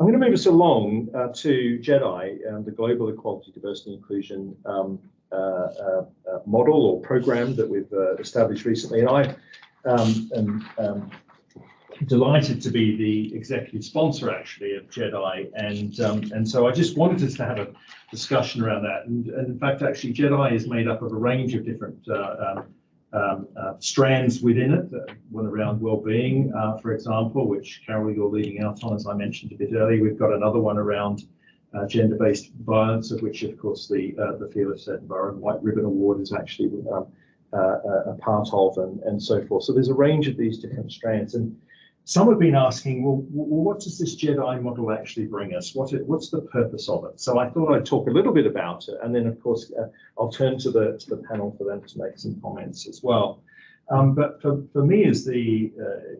I'm going to move us along to GEDI, the Global Equality, Diversity, Inclusion model or program that we've established recently. And I am delighted to be the executive sponsor, actually, of GEDI. And so I just wanted us to have a discussion around that. And in fact, actually, GEDI is made up of a range of different strands within it, one around well-being, for example, which Carol, you're leading out on, as I mentioned a bit earlier. We've got another one around gender-based violence, of which, of course, the Fearless Edinburgh and White Ribbon Award is actually a part of, and so forth. So there's a range of these different strands. And some have been asking, well, what does this GEDI model actually bring us? What's the purpose of it? So I thought I'd talk a little bit about it, and then of course I'll turn to the panel for them to make some comments as well. But for me as the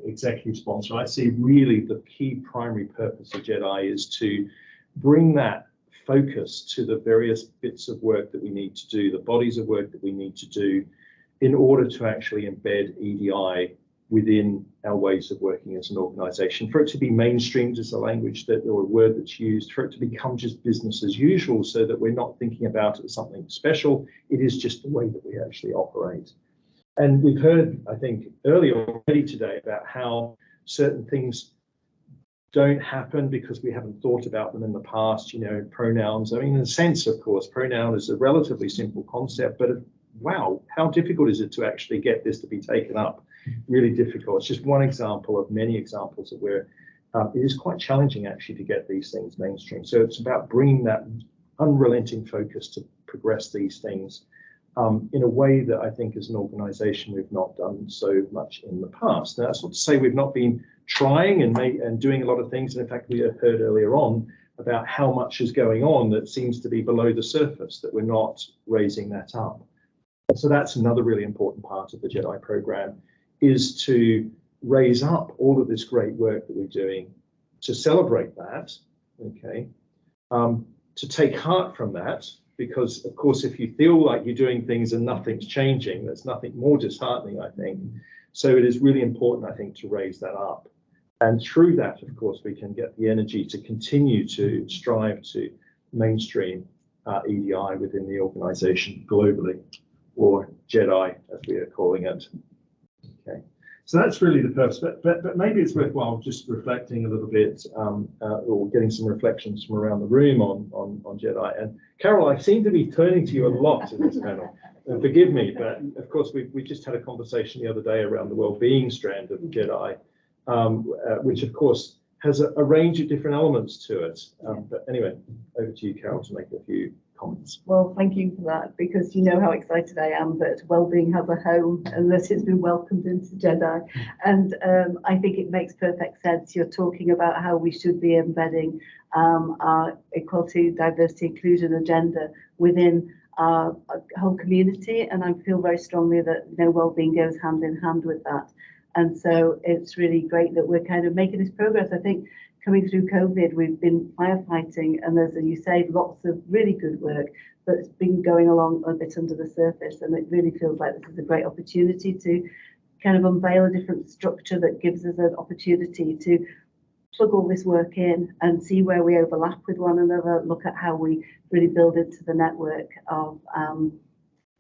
executive sponsor, I see really the key primary purpose of GEDI is to bring that focus to the various bits of work that we need to do, the bodies of work that we need to do in order to actually embed EDI within our ways of working as an organization, for it to be mainstreamed as a language that, or a word that's used, for it to become just business as usual, so that we're not thinking about it as something special. It is just the way that we actually operate. And we've heard, I think, earlier already today about how certain things don't happen because we haven't thought about them in the past, you know, pronouns. I mean, in a sense, of course, pronoun is a relatively simple concept, but wow, how difficult is it to actually get this to be taken up? Really difficult. It's just one example of many examples of where it is quite challenging actually to get these things mainstream. So it's about bringing that unrelenting focus to progress these things in a way that I think as an organization we've not done so much in the past. Now, that's not to say we've not been trying and doing a lot of things. And in fact, we have heard earlier on about how much is going on that seems to be below the surface, that we're not raising that up. So that's another really important part of the GEDI program, is to raise up all of this great work that we're doing, to celebrate that, okay, to take heart from that, because of course, if you feel like you're doing things and nothing's changing, there's nothing more disheartening, I think. So it is really important, I think, to raise that up. And through that, of course, we can get the energy to continue to strive to mainstream EDI within the organization globally, or GEDI, as we are calling it. Okay, so that's really the purpose, but maybe it's worthwhile just reflecting a little bit, or getting some reflections from around the room on GEDI. And Carol, I seem to be turning to you a lot in this panel, and forgive me, but of course we just had a conversation the other day around the well-being strand of GEDI, which of course has a range of different elements to it. But anyway, over to you, Carol, to make a few comments. Well, thank you for that, because you know how excited I am that wellbeing has a home and that it's been welcomed into GEDI. And I think it makes perfect sense. You're talking about how we should be embedding our equality, diversity, inclusion agenda within our whole community. And I feel very strongly that, you know, wellbeing goes hand in hand with that. And so it's really great that we're kind of making this progress. I think coming through COVID, we've been firefighting, and there's, as you say, lots of really good work, but it's been going along a bit under the surface. And it really feels like this is a great opportunity to kind of unveil a different structure that gives us an opportunity to plug all this work in and see where we overlap with one another, look at how we really build into the network of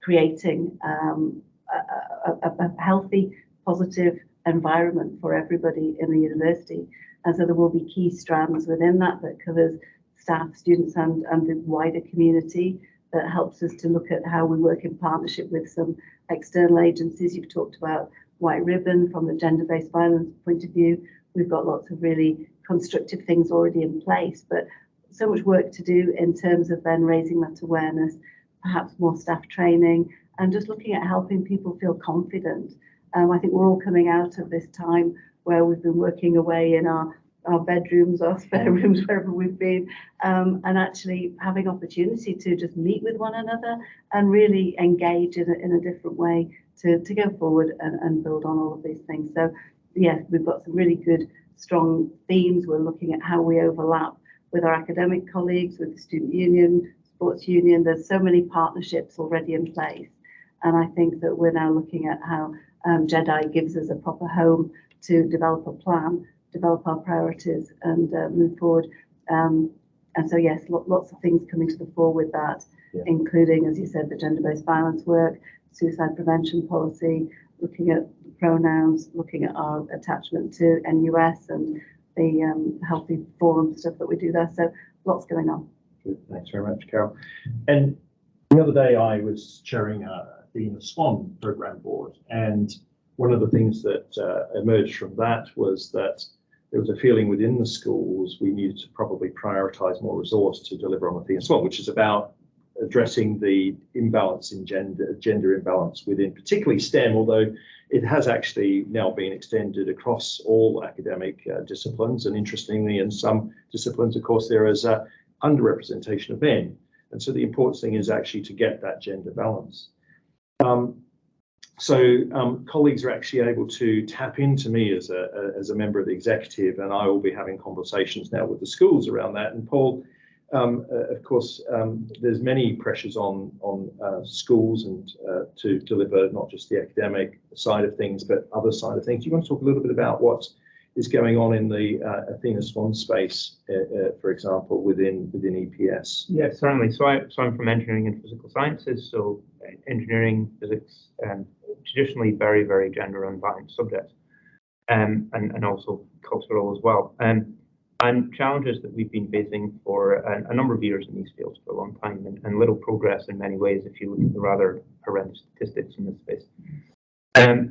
creating a healthy, positive environment for everybody in the university. And so there will be key strands within that covers staff, students, and the wider community, that helps us to look at how we work in partnership with some external agencies. You've talked about White Ribbon from the gender-based violence point of view. We've got lots of really constructive things already in place, but so much work to do in terms of then raising that awareness, perhaps more staff training, and just looking at helping people feel confident. I think we're all coming out of this time where we've been working away in our bedrooms, our spare rooms, wherever we've been, and actually having opportunity to just meet with one another and really engage in a different way to go forward and build on all of these things. So yeah, we've got some really good, strong themes. We're looking at how we overlap with our academic colleagues, with the student union, sports union. There's so many partnerships already in place. And I think that we're now looking at how GEDI gives us a proper home to develop a plan, develop our priorities, and move forward And so, yes, lots of things coming to the fore with that, including, as you said, the gender-based violence work, suicide prevention policy, looking at pronouns, looking at our attachment to NUS and the healthy forum stuff that we do there. So lots going on. Good. Thanks very much, Carol. And the other day I was chairing the SWAN program board, and one of the things that emerged from that was that there was a feeling within the schools we needed to probably prioritise more resource to deliver on the theme SWAN, which is about addressing the imbalance in gender imbalance within particularly STEM, although it has actually now been extended across all academic disciplines. And interestingly, in some disciplines, of course, there is a underrepresentation of men. And so the important thing is actually to get that gender balance. Colleagues are actually able to tap into me as a member of the executive, and I will be having conversations now with the schools around that. And Paul, of course, there's many pressures on schools and to deliver not just the academic side of things, but other side of things. Do you want to talk a little bit about what is going on in the Athena Swan space, for example, within EPS? Yeah, certainly. So I'm from engineering and physical sciences. So engineering, physics, traditionally very, very gender unbalanced subjects, and also cultural as well. And challenges that we've been facing for a number of years in these fields for a long time, and little progress in many ways if you look at the rather horrendous statistics in this space.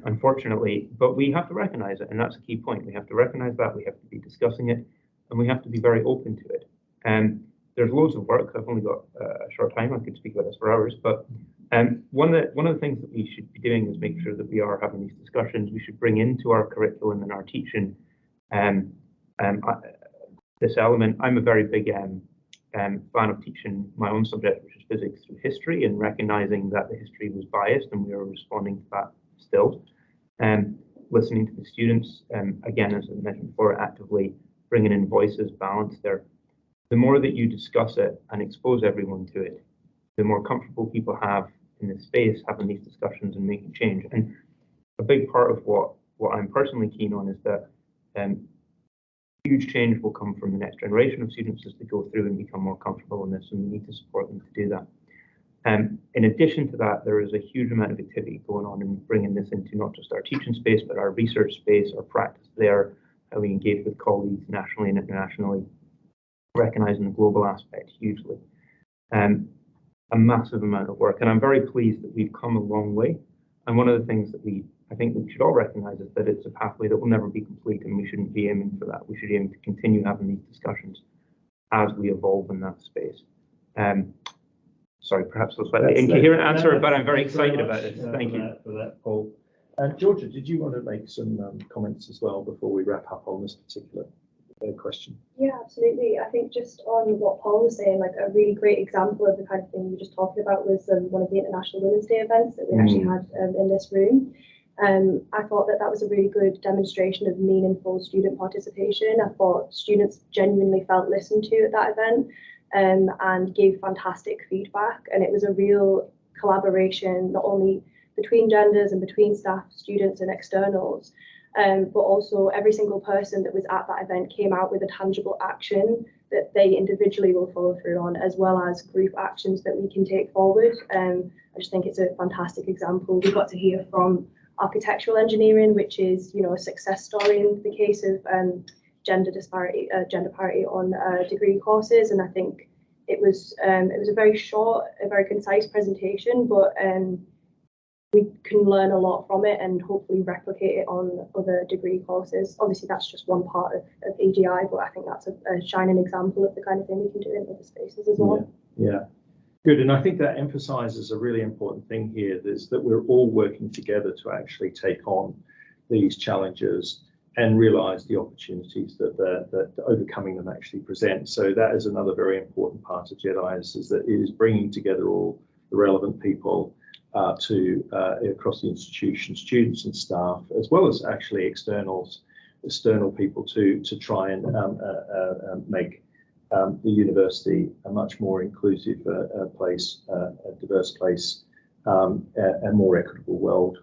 Unfortunately, but we have to recognize it, and that's a key point. We have to recognize that, we have to be discussing it, and we have to be very open to it. There's loads of work. I've only got a short time. I could speak about this for hours, but one of the things that we should be doing is make sure that we are having these discussions. We should bring into our curriculum and our teaching this element. I'm a very big fan of teaching my own subject, which is physics, through history, and recognizing that the history was biased, and we are responding to that still. Listening to the students, again, as I mentioned before, actively bringing in voices, balance there. The more that you discuss it and expose everyone to it, the more comfortable people have in this space having these discussions and making change. And a big part of what I'm personally keen on is that huge change will come from the next generation of students as they go through and become more comfortable in this, and we need to support them to do that. In addition to that, there is a huge amount of activity going on in bringing this into not just our teaching space, but our research space, our practice there, how we engage with colleagues nationally and internationally, recognizing the global aspect hugely. A massive amount of work, and I'm very pleased that we've come a long way. And one of the things that I think we should all recognize is that it's a pathway that will never be complete, and we shouldn't be aiming for that. We should aim to continue having these discussions as we evolve in that space. Sorry, perhaps a slightly incoherent answer, but I'm very excited about this. Thank you for that, Paul. Georgia, did you want to make some comments as well before we wrap up on this particular question? Yeah, absolutely. I think just on what Paul was saying, like a really great example of the kind of thing we were just talking about was one of the International Women's Day events that we actually had in this room. I thought that was a really good demonstration of meaningful student participation. I thought students genuinely felt listened to at that event, and gave fantastic feedback. And it was a real collaboration, not only between genders and between staff, students and externals, but also every single person that was at that event came out with a tangible action that they individually will follow through on, as well as group actions that we can take forward. I just think it's a fantastic example. We got to hear from architectural engineering, which is, a success story in the case of gender parity on degree courses, and I think it was a very short, a very concise presentation, but we can learn a lot from it and hopefully replicate it on other degree courses. Obviously, that's just one part of AGI, but I think that's a shining example of the kind of thing we can do in other spaces as well. Yeah. Good, and I think that emphasises a really important thing here, is that we're all working together to actually take on these challenges and realise the opportunities that overcoming them actually presents. So that is another very important part of GEDI, is that it is bringing together all the relevant people across the institution, students and staff, as well as actually external people to try and make the university a much more inclusive place, a diverse place, a more equitable world